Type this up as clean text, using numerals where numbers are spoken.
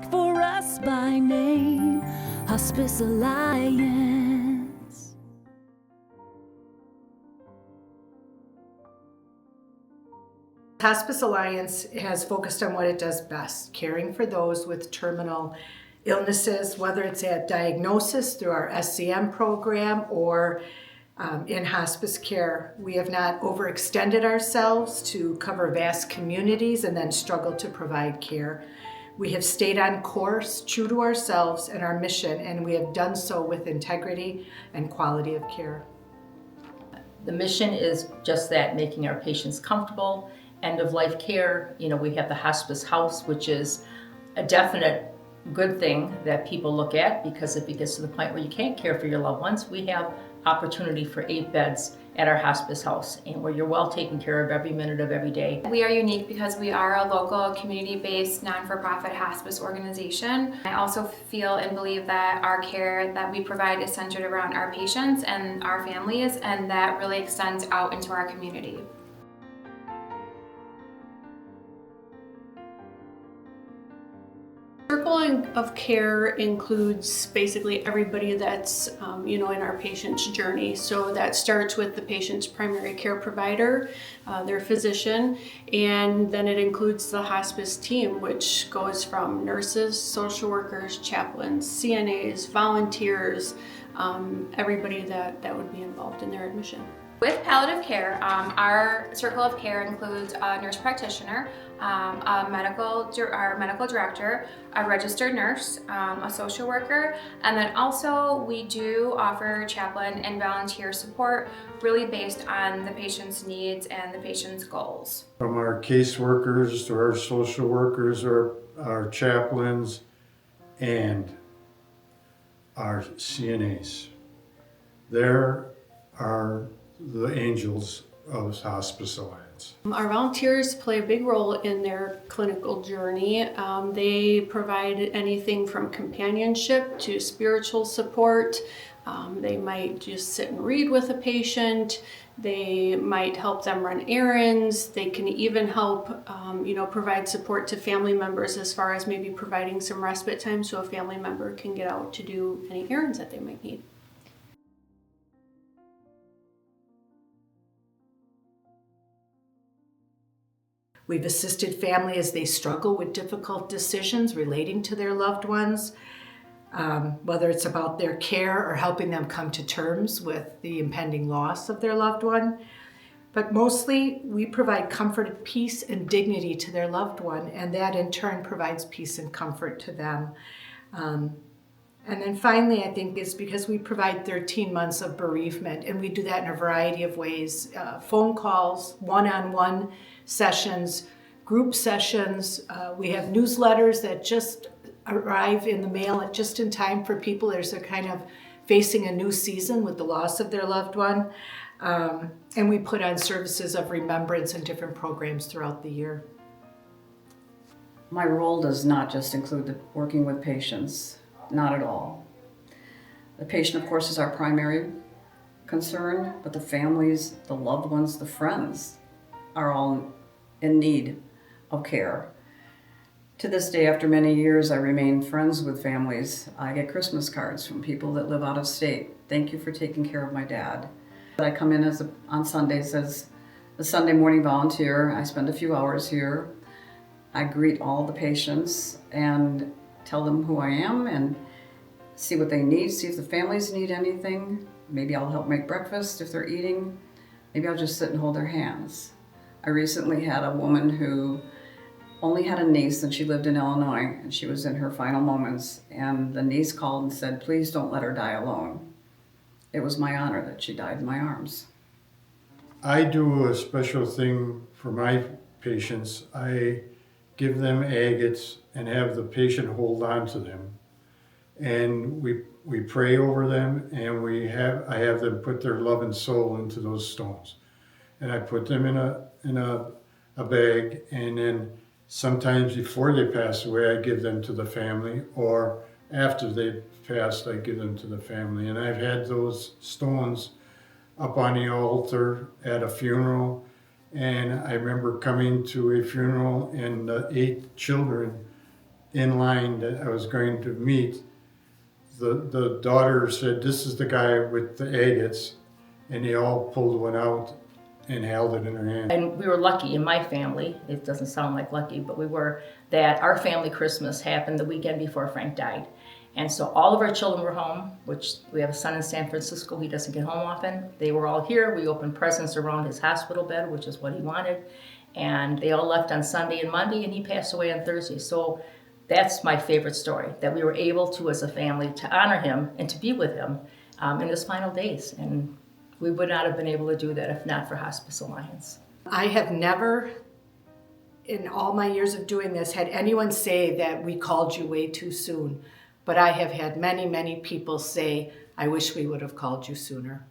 ask for us by name. Hospice Alliance. Hospice Alliance has focused on what it does best, caring for those with terminal illnesses, whether it's at diagnosis through our SCM program or in hospice care. We have not overextended ourselves to cover vast communities and then struggle to provide care. We have stayed on course, true to ourselves and our mission, and we have done so with integrity and quality of care. The mission is just that, making our patients comfortable, end-of-life care. You know, we have the hospice house, which is a definite good thing that people look at, because if it gets to the point where you can't care for your loved ones, we have opportunity for 8 beds at our hospice house, and where you're well taken care of every minute of every day. We are unique because we are a local community-based non-for-profit hospice organization. I also feel and believe that our care that we provide is centered around our patients and our families, and that really extends out into our community. Circle of care includes basically everybody that's in our patient's journey. So that starts with the patient's primary care provider, their physician, and then it includes the hospice team, which goes from nurses, social workers, chaplains, CNAs, volunteers, everybody that would be involved in their admission. With palliative care, our circle of care includes a nurse practitioner, our medical director, a registered nurse, a social worker, and then also we do offer chaplain and volunteer support, really based on the patient's needs and the patient's goals. From our caseworkers to our social workers, or our chaplains, and our CNAs. There are the angels of Hospice Alliance. Our volunteers play a big role in their clinical journey. They provide anything from companionship to spiritual support. They might just sit and read with a patient. They might help them run errands. They can even help, provide support to family members as far as maybe providing some respite time so a family member can get out to do any errands that they might need. We've assisted family as they struggle with difficult decisions relating to their loved ones, whether it's about their care or helping them come to terms with the impending loss of their loved one. But mostly, we provide comfort, peace, and dignity to their loved one, and that in turn provides peace and comfort to them. And then finally, I think is because we provide 13 months of bereavement, and we do that in a variety of ways. Phone calls, one-on-one sessions, group sessions. We have newsletters that just arrive in the mail just in time for people as they're kind of facing a new season with the loss of their loved one. And we put on services of remembrance and different programs throughout the year. My role does not just include working with patients. Not at all. The patient, of course, is our primary concern, but the families, the loved ones, the friends are all in need of care. To this day, after many years, I remain friends with families. I get Christmas cards from people that live out of state. Thank you for taking care of my dad. I come in on Sundays as a Sunday morning volunteer. I spend a few hours here. I greet all the patients and tell them who I am and see what they need, see if the families need anything. Maybe I'll help make breakfast if they're eating. Maybe I'll just sit and hold their hands. I recently had a woman who only had a niece, and she lived in Illinois, and she was in her final moments, and the niece called and said, "Please don't let her die alone." It was my honor that she died in my arms. I do a special thing for my patients. I give them agates and have the patient hold on to them. And we pray over them, and I have them put their love and soul into those stones. And I put them in a bag, and then sometimes before they pass away, I give them to the family, or after they've passed, I give them to the family. And I've had those stones up on the altar at a funeral. And I remember coming to a funeral, and the 8 children in line that I was going to meet, the daughter said, "This is the guy with the agates," and they all pulled one out and held it in her hand. And we were lucky in my family, it doesn't sound like lucky, but we were, that our family Christmas happened the weekend before Frank died. And so all of our children were home, which we have a son in San Francisco, he doesn't get home often. They were all here. We opened presents around his hospital bed, which is what he wanted. And they all left on Sunday and Monday, and he passed away on Thursday. So that's my favorite story, that we were able to, as a family, to honor him and to be with him in his final days. And we would not have been able to do that if not for Hospice Alliance. I have never, in all my years of doing this, had anyone say that we called you way too soon. But I have had many, many people say, "I wish we would have called you sooner."